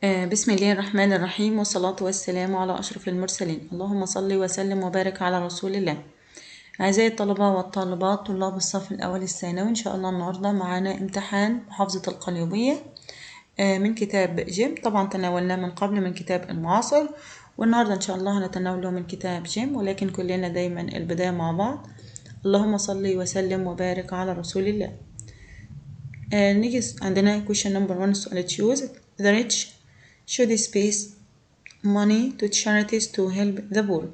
بسم الله الرحمن الرحيم، والصلاة والسلام على أشرف المرسلين. اللهم صل وسلم وبارك على رسول الله. أعزائي الطلبة والطالبات طلاب الصف الأول الثانوي، إن شاء الله النهاردة معانا امتحان محافظة القليوبية من كتاب جيم. طبعا تناولناه من قبل من كتاب المعاصر، والنهاردة إن شاء الله هنتناوله من كتاب جيم، ولكن كلنا دايما البداية مع بعض. اللهم صل وسلم وبارك على رسول الله. نيجي عندنا question number 1. سؤال choose the rich should space money to charities to help the poor.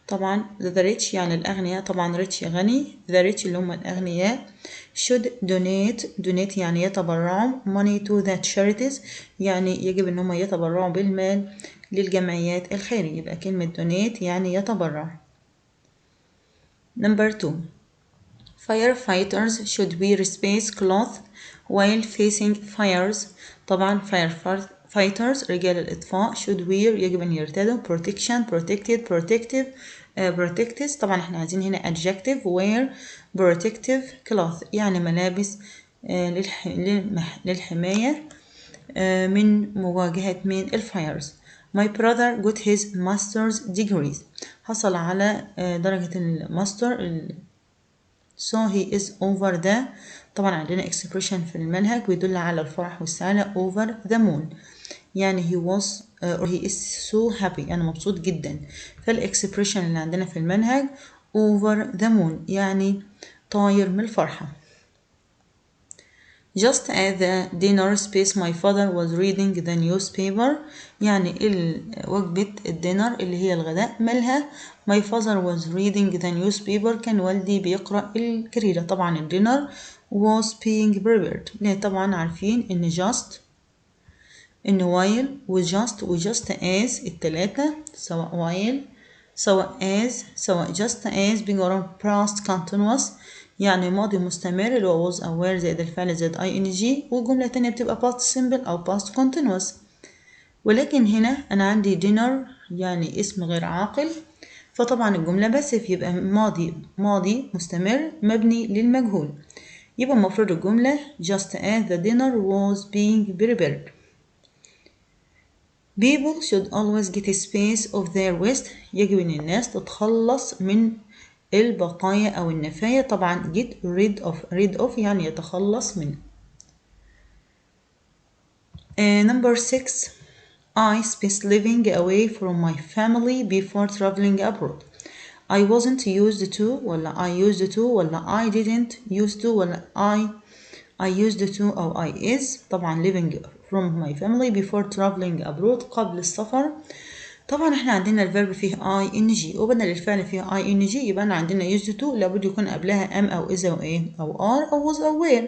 طبعا the rich يعني الأغنياء، طبعا rich غني، the rich اللي هم الأغنياء should donate يعني يتبرعوا، money to the charities يعني يجب ان هم يتبرعوا بالمال للجمعيات الخيرية، يبقى كلمة donate يعني يتبرع. number 2. firefighters should wear space cloth while facing fires. طبعا firefighters رجال الإطفاء should wear يجب أن يرتدوا protection protective طبعا احنا عايزين هنا adjective wear protective cloth يعني ملابس للحماية من مواجهة من الفايرز. My brother got his master's degree. حصل على درجة الماستر so he is over the. طبعا عندنا expression في المنهج بيدل على الفرح والسعادة over the moon يعني he was or he is so happy يعني مبسوط جدا. فالexpression اللي عندنا في المنهج over the moon يعني طاير من الفرحة. Just at the dinner space my father was reading the newspaper يعني وجبة الدينر اللي هي الغداء مالها my father was reading the newspaper كان والدي بيقرأ الجريدة. طبعا الدينر was being prepared طبعا عارفين ان just ان while وجust as التلاتة سواء while سواء as سواء just as بيجرب past continuous يعني ماضي مستمر اللي هو was aware زائد الفعل زائد ing، والجملة التانية بتبقى past simple أو past continuous. ولكن هنا أنا عندي dinner يعني اسم غير عاقل، فطبعا الجملة بس يبقى ماضي مستمر مبني للمجهول، يبقى المفروض الجملة just as the dinner was being prepared. People should always get a space of their waste يجب أن الناس تتخلص من البقايا أو النفايا. طبعا get rid of يعني يتخلص منه. number 6. I spaced living away from my family before traveling abroad. I wasn't used to ولا I used to ولا I didn't used to ولا I used to أو I is. طبعا living from my family before traveling abroad قبل السفر. طبعا احنا عندنا الفيرب فيه ing وبدل الفعل فيه ing يبقى أنا عندنا used to لابد يكون قبلها am أو is أو ايه أو are أو was أو were.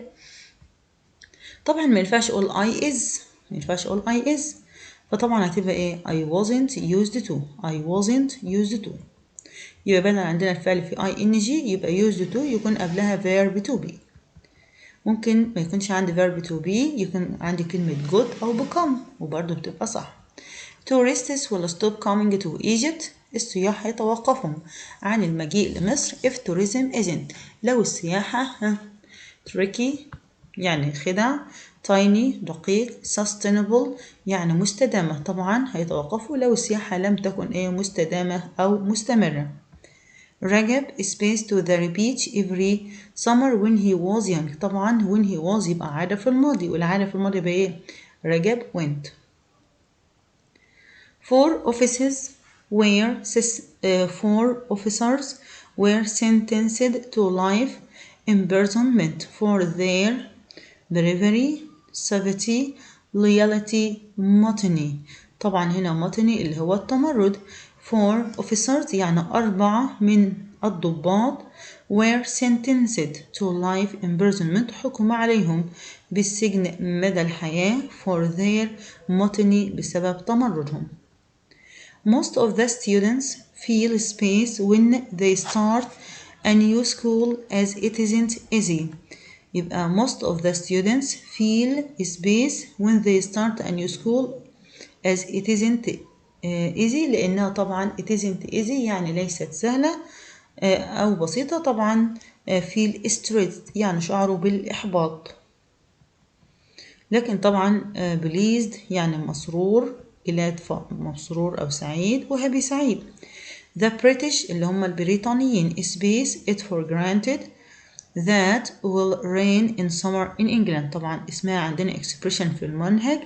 طبعا ما ينفعش اقول I is فطبعا هتبقى ايه I wasn't used to يبقى بدل عندنا الفعل فيه ing يبقى used to يكون قبلها verb to be. ممكن ما يكونش عندي verb to be يكون عندي كلمة got أو become وبرضه بتبقى صح. tourists will stop coming to Egypt. السياح يتوقفوا عن المجيء لمصر if tourism isn't لو السياحة tricky يعني خدع، tiny دقيق، sustainable يعني مستدامة. طبعا هيتوقفوا لو السياحة لم تكن مستدامة أو مستمرة. رجب space to the beach every summer when he was young. طبعا when he was يبقى عادة في الماضي، والعادة في الماضي يبقى ايه رجب went. 4 officers were sentenced to life imprisonment for their bravery, safety, loyalty, mutiny. طبعا هنا mutiny اللي هو التمرد. 4 officers يعني 4 من الضباط were sentenced to life imprisonment حكم عليهم بالسجن مدى الحياة for their mutiny بسبب تمردهم. Most of the students feel space when they start a new school as it isn't easy. يبقى most of the students feel space when they start a new school as it isn't easy لأنها طبعا it isn't easy يعني ليست سهلة أو بسيطة. طبعا feel stressed يعني شعروا بالإحباط. لكن طبعا pleased يعني مسرور، glad مسرور أو سعيد، وhappy سعيد. The British اللي هم البريطانيين space it for granted that will rain in summer in England. طبعا اسمها عندنا expression في المنهج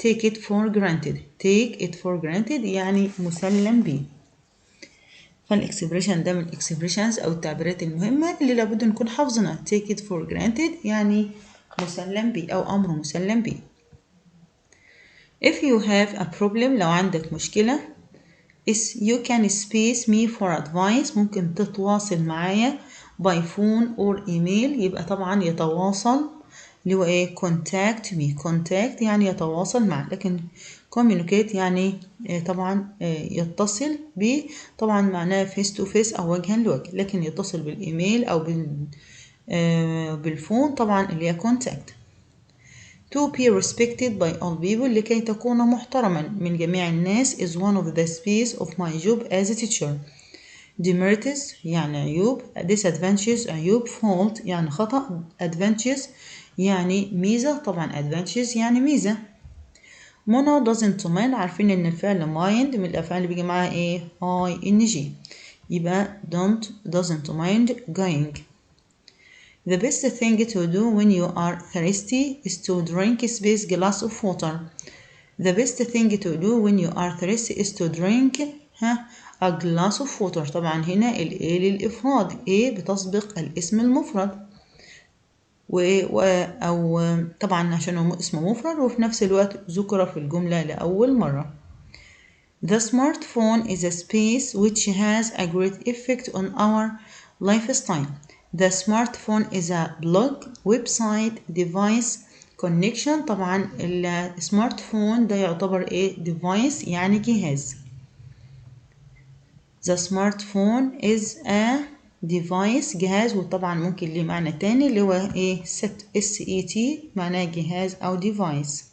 take it for granted. take it for granted يعني مسلم به. فالاكسبريشن ده من الاكسبريشنز أو التعبيرات المهمة اللي لابد نكون حافظينها. take it for granted يعني مسلم به أو أمر مسلم به. If you have a problem لو عندك مشكلة you can space me for advice ممكن تتواصل معايا by phone or email. يبقى طبعا يتواصل اللي هو ايه contact me. contact يعني يتواصل معه، لكن communicate يعني طبعا يتصل ب طبعا معناه face to face أو وجها لوجه، لكن يتصل بالإيميل أو بالفون طبعا اللي هي contact. To be respected by all people لكي تكون محترما من جميع الناس is one of the space of my job as a teacher. demerits يعني عيوب، disadvantages عيوب، fault يعني خطأ، advantages يعني ميزة، طبعا advantages يعني ميزة. منى doesn't mind عارفين ان الفعل mind من الافعال اللي بيجي معاها ايه ing، يبقى doesn't mind going. The best thing to do when you are thirsty is to drink a space glass of water. The best thing to do when you are thirsty is to drink a glass of water. طبعا هنا ال A للإفراد، A بتسبق الاسم المفرد أو طبعا عشان هو اسم مفرد وفي نفس الوقت ذكر في الجملة لأول مرة. The smartphone is a space which has a great effect on our lifestyle. The smartphone is a blog, website, device, connection. طبعا السمارت فون ده يعتبر ايه device يعني جهاز. The smartphone is a device جهاز، وطبعا ممكن ليه معنى تاني اللي هو ايه set معناه جهاز أو device.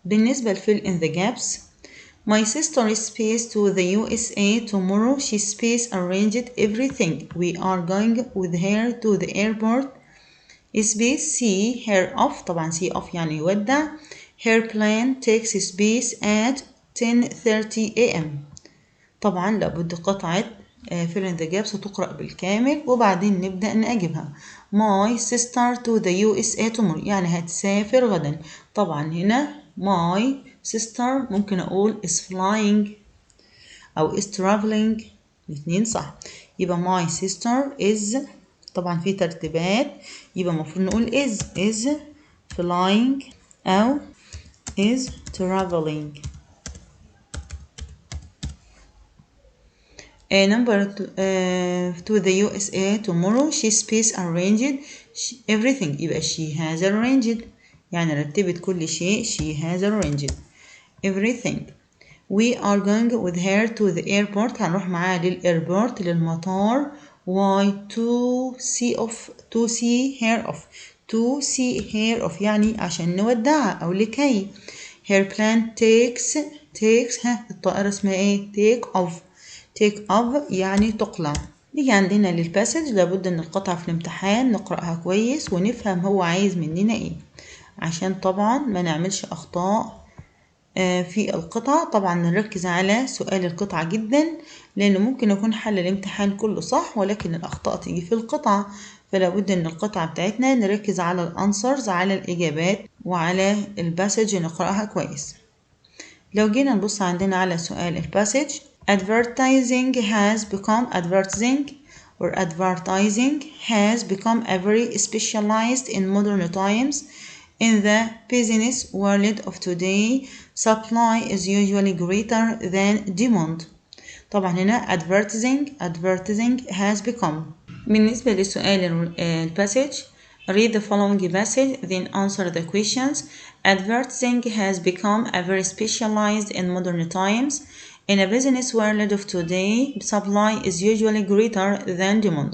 بالنسبة لfill in the gaps My sister is spaced to the USA tomorrow. She space arranged everything. We are going with her to the airport. Space see her off طبعا see off يعني يودع. Her plane takes space at 10:30 a.m. طبعا لابد قطعة fill in the gaps تقرأ بالكامل وبعدين نبدأ نجيبها. My sister to the USA tomorrow يعني هتسافر غدا. طبعا هنا my sister ممكن أقول is flying أو is traveling، الاثنين صح. يبقى my sister is طبعا في ترتيبات، يبقى المفروض نقول is flying أو is traveling. Number to the USA tomorrow. She space arranged everything. يبقى she has arranged يعني رتبت كل شيء. she has arranged everything. We are going with her to the airport. هنروح معاها للإيربورت للمطار. Why to see her off. To see her off يعني عشان نودعها أو لكي. Her plane takes الطائرة اسمها ايه take off يعني تقلع. نيجي عندنا للباسج لابد ان القطعة في الامتحان نقرأها كويس ونفهم هو عايز مننا ايه عشان طبعا ما نعملش اخطاء في القطعة. طبعا نركز على سؤال القطعة جدا لانه ممكن يكون حل الامتحان كله صح ولكن الاخطاء تيجي في القطعة، فلا بد ان القطعة بتاعتنا نركز على الانسرز على الاجابات وعلى الباسج نقرأها كويس. لو جينا نبص عندنا على سؤال الباسج advertising has become a very specialized in modern times. In the business world of today, supply is usually greater than demand. طبعا هنا advertising has become. بالنسبة لسؤال الباسج read the following passage then answer the questions. Advertising has become a very specialized in modern times. In a business world of today, supply is usually greater than demand.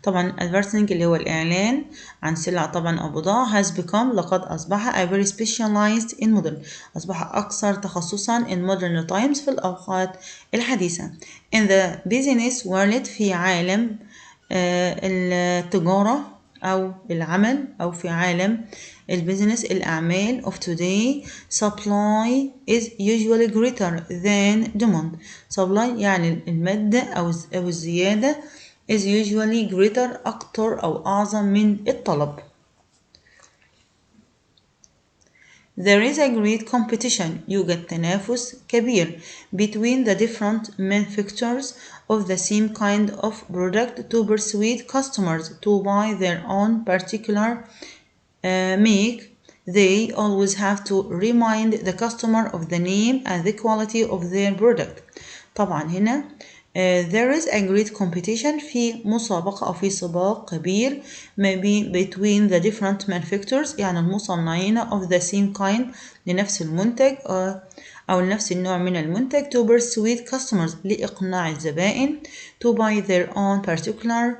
طبعا advertising اللي هو الإعلان عن سلع طبعا أو بضاعة has become لقد أصبح a very specialized in modern أصبح أكثر تخصصا in modern times في الأوقات الحديثة. In the business world في عالم التجارة أو العمل أو في عالم البيزنس الأعمال of today supply is usually greater than demand. supply يعني المادة أو الزيادة is usually greater أكتر أو أعظم من الطلب. There is a great competition. يوجد تنافس كبير between the different manufacturers of the same kind of product to persuade customers to buy their own particular make. They always have to remind the customer of the name and the quality of their product. طبعا هنا there is a great competition في مسابقة أو في سباق كبير ما بين between the different manufacturers يعني المصنعين of the same kind لنفس المنتج أو نفس النوع من المنتج to persuade customers لإقناع الزبائن to buy their own particular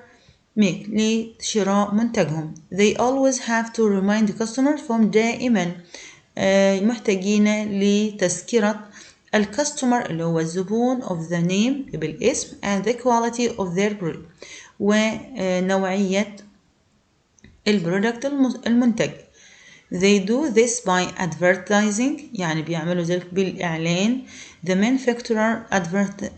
make لشراء منتجهم. They always have to remind the customers from دائما محتاجين لتذكرة الكاستمر اللي هو الزبون of the name بالاسم and the quality of their product ونوعية البرودكت المنتج. They do this by advertising يعني بيعملوا ذلك بالإعلان. The manufacturer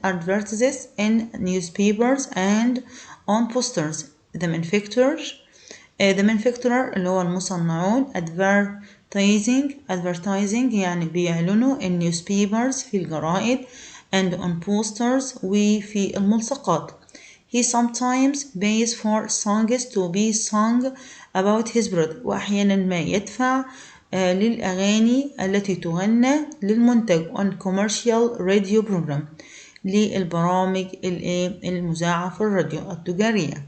advertises in newspapers and on posters. The manufacturer اللي هو المصنعون advertising يعني بيعلنوا in newspapers في الجرائد and on posters وفي الملصقات. He sometimes pays for songs to be sung about his product وأحيانا ما يدفع للأغاني التي تغنى للمنتج on commercial radio program للبرامج المذاعة في الراديو التجارية.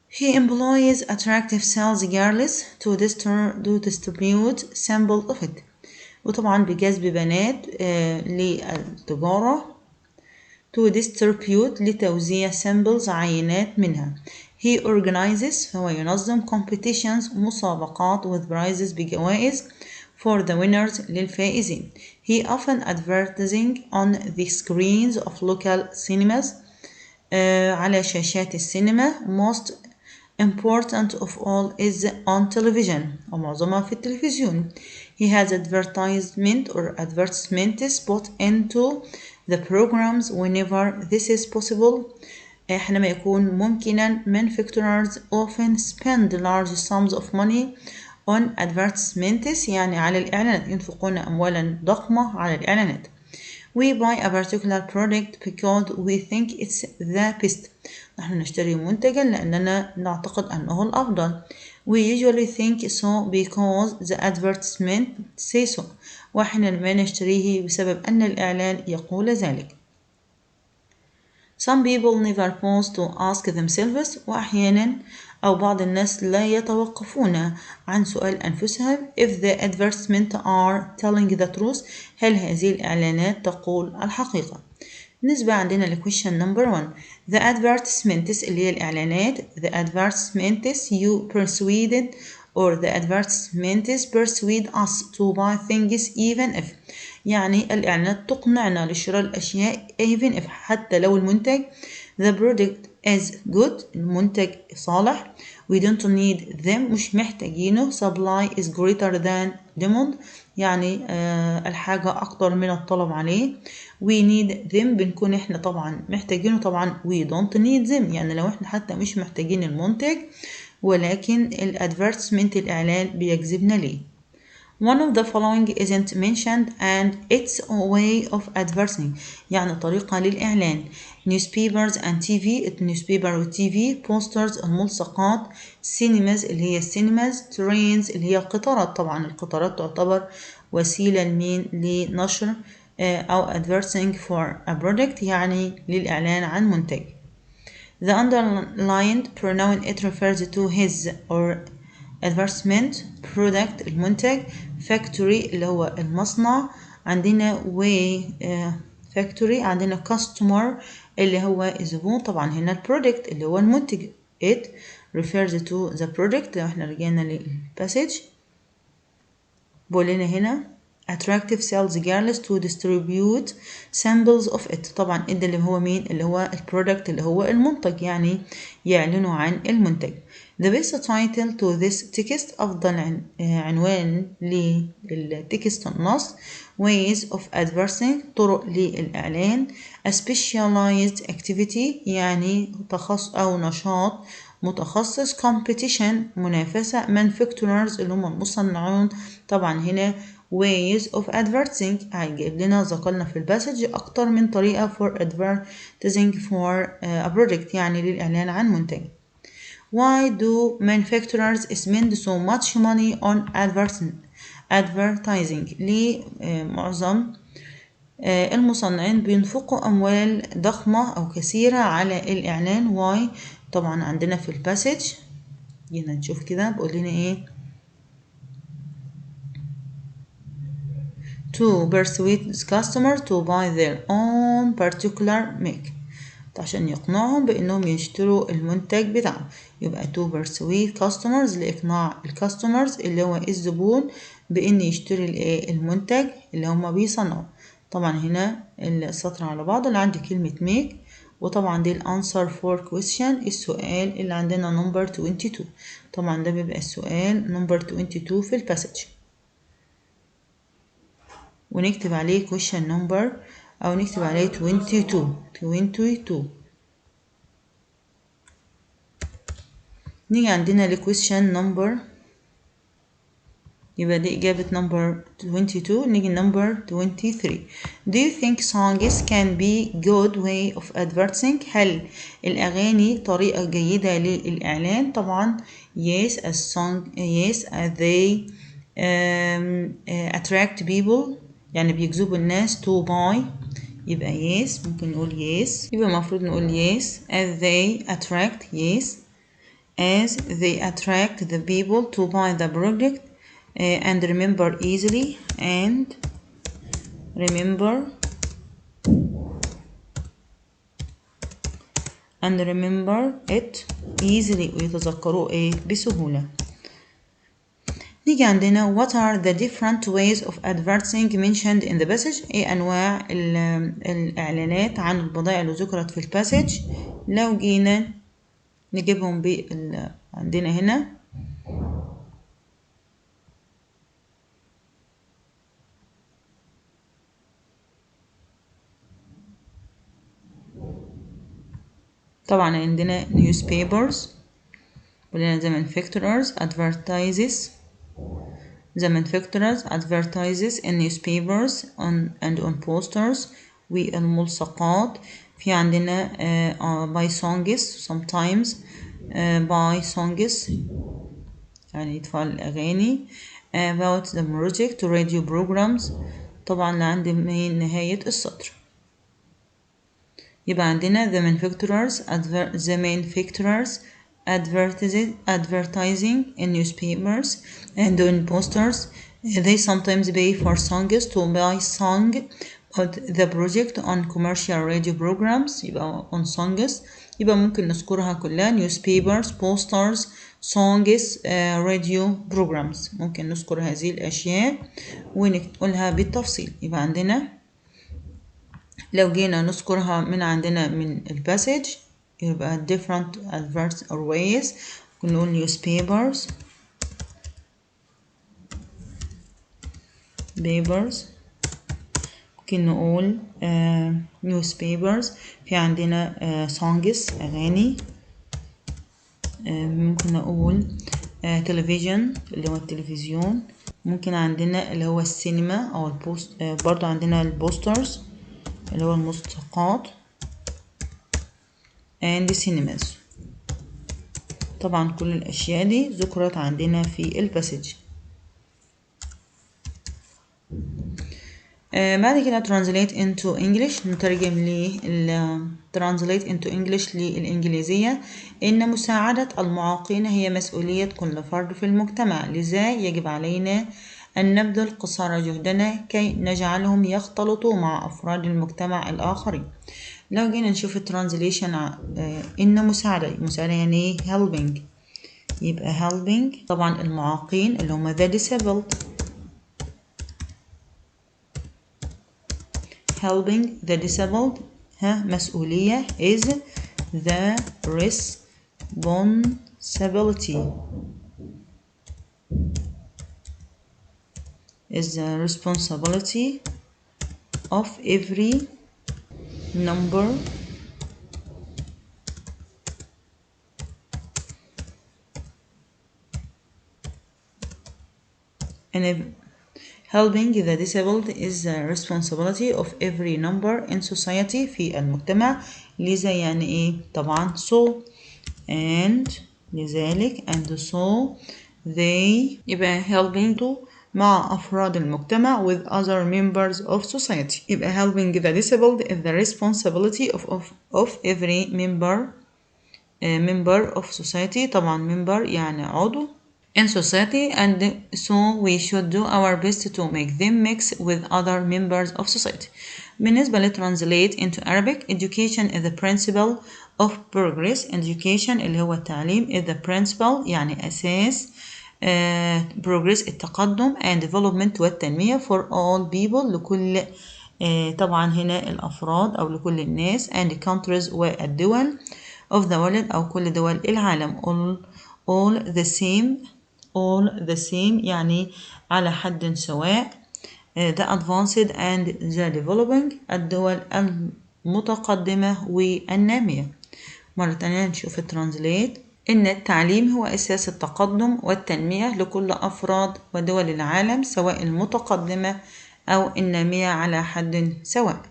He employs attractive sales girls to distribute samples of it. وطبعا بجذب بنات للتجارة to distribute لتوزيع samples عينات منها. He organizes فهو ينظم competitions مسابقات with prizes بجوائز for the winners للفائزين. He often advertising on the screens of local cinemas على شاشات السينما. Most important of all is on television ومعظمها في التلفزيون. He has advertisements put into the programs whenever this is possible. حينما يكون ممكنا manufacturers often spend large sums of money on advertisements يعني على الإعلانات ينفقون أموالا ضخمة على الإعلانات. We buy a particular product because we think it's the best. نحن نشتري منتجا لأننا نعتقد أنه الأفضل. We usually think so because the advertisement say so. وأحيانا ما نشتريه بسبب أن الإعلان يقول ذلك. Some people never pause to ask themselves وأحيانا أو بعض الناس لا يتوقفون عن سؤال أنفسهم if the advertisements are telling the truth هل هذه الإعلانات تقول الحقيقة. بالنسبة عندنا ل question number 1 the advertisements اللي هي الإعلانات the advertisements you persuaded or the advertisements persuade us to buy things even if يعني الإعلانات تقنعنا لشراء الأشياء even if حتى لو المنتج the product is good المنتج صالح we don't need them مش محتاجينه supply is greater than demand يعني الحاجة أكتر من الطلب عليه we need them بنكون إحنا طبعا محتاجينه طبعا we don't need them يعني لو إحنا حتى مش محتاجين المنتج ولكن الادفيرتسمنت الإعلان بيجذبنا ليه. One of the following isn't mentioned and it's a way of advertising يعني طريقة للإعلان. newspapers and TV newspaper و TV posters الملصقات cinemas اللي هي السينماز trains اللي هي القطارات طبعا القطارات تعتبر وسيلة لنشر أو advertising for a product يعني للإعلان عن منتج. The underlined pronoun it refers to his or advertisement product المنتج factory اللي هو المصنع عندنا way factory عندنا customer اللي هو الزبون طبعا هنا product اللي هو المنتج it refers to the product لو احنا رجعنا للباسج بقول لنا هنا attractive sales girls to distribute samples of it. طبعا ادى اللي هو مين؟ اللي هو البرودكت، اللي هو المنتج، يعني يعلنوا عن المنتج. The best title to this text، أفضل عنوان للتكست النص. ways of advertising، طرق للإعلان. a specialized activity، يعني تخصص أو نشاط متخصص. competition، منافسة. manufacturers، اللي هم المصنعون. طبعا هنا ways of advertising هيجيب لنا ذكرنا في الباسج أكتر من طريقة for advertising for a product، يعني للإعلان عن منتج. Why do manufacturers spend so much money on advertising؟ ليه معظم المصنعين بينفقوا أموال ضخمة أو كثيرة على الإعلان؟ Why؟ طبعا عندنا في الباسج جينا نشوف كده بقول لنا إيه. to persuade customers to buy their own particular make، عشان يقنعهم بأنهم يشتروا المنتج بتاعهم. يبقى to persuade customers، لإقناع الكاستمرز اللي هو الزبون بأن يشتري المنتج اللي هما بيصنعوا. طبعا هنا السطر على بعضه اللي عندي كلمة make، وطبعا دي الانسر فور question، السؤال اللي عندنا نمبر 22. طبعا ده بيبقى السؤال نمبر 22 في الباسج، ونكتب عليه question number أو نكتب عليه 22. نيجي عندنا ل question number، يبقى دي إجابة number 22. نيجي number 23. Do you think songs can be good way of advertising؟ هل الأغاني طريقة جيدة للإعلان؟ طبعا yes as they attract people، يعني بيجذبوا الناس to buy. يبقى yes، ممكن نقول yes، يبقى المفروض نقول yes as they attract. yes as they attract the people to buy the product and remember easily and remember it easily، ويتذكروه بسهولة. نيجي عندنا what are the different ways of advertising mentioned in the passage؟ أنواع الإعلانات عن البضائع اللي ذكرت في الباسج. لو جينا نجيبهم عندنا هنا طبعا عندنا newspapers، ولنا the manufacturers advertises in newspapers and on posters، والملصقات. في عندنا by songs sometimes by songs يعني يدفع الأغاني. about the project radio programs، طبعا لعند نهاية السطر. يبقى عندنا the manufacturers advertising in newspapers and on posters. They sometimes pay for songs to buy song about the project on commercial radio programs. يبقى on songs يبقى ممكن نذكرها كلها newspapers posters songs radio programs، ممكن نذكر هذه الأشياء ونقولها بالتفصيل. يبقى عندنا لو جينا نذكرها من عندنا من الباسج يبقى different adverts or ways. ممكن نقول newspapers ممكن نقول newspapers. في عندنا songs أغاني. ممكن نقول television اللي هو التلفزيون. ممكن عندنا اللي هو السينما أو البوست. برضو عندنا البوسترز اللي هو الملصقات and cinemas. طبعا كل الأشياء دي ذكرت عندنا في الباسج. بعد كده translate into English، نترجم translate into English للإنجليزية. إن مساعدة المعاقين هي مسؤولية كل فرد في المجتمع، لذا يجب علينا أن نبذل قصارى جهدنا كي نجعلهم يختلطوا مع أفراد المجتمع الآخرين. لو جينا نشوف الترانزليشن إن مساعدة يعني helping، يبقى helping طبعا المعاقين اللي هم the disabled. helping the disabled مسؤولية is the responsibility of every member helping the disabled is the responsibility of every member in society في المجتمع. لذا يعني ايه؟ طبعا so and لذلك and so they يبقى helping to مع أفراد المجتمع with other members of society. يبقى helping the disabled is the responsibility of every member of society. طبعا member يعني عضو in society, and so we should do our best to make them mix with other members of society. بالنسبة ل translate into Arabic, education is the principle of progress. Education اللي هو التعليم is the principle يعني أساس progress التقدم and development والتنمية for all people لكل طبعا هنا الأفراد أو لكل الناس and countries والدول of the world أو كل دول العالم. all the same يعني على حد سواء. the advanced and the developing الدول المتقدمة والنامية. مرة تانية نشوف الترانزليت. إن التعليم هو أساس التقدم والتنمية لكل أفراد ودول العالم سواء المتقدمة أو النامية على حد سواء.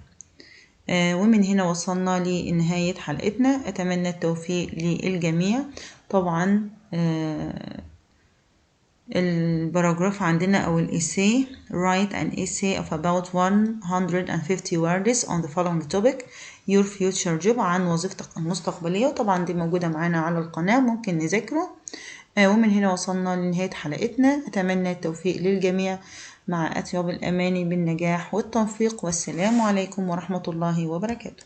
ومن هنا وصلنا لنهاية حلقتنا. أتمنى التوفيق للجميع. طبعا الباراجراف عندنا أو الإيسي write an essay of about 150 words on the following topic your future job عن وظيفتك المستقبلية. وطبعا دي موجودة معانا على القناة ممكن نذاكره. ومن هنا وصلنا لنهاية حلقتنا. أتمنى التوفيق للجميع مع أطيب الأماني بالنجاح والتوفيق. والسلام عليكم ورحمة الله وبركاته.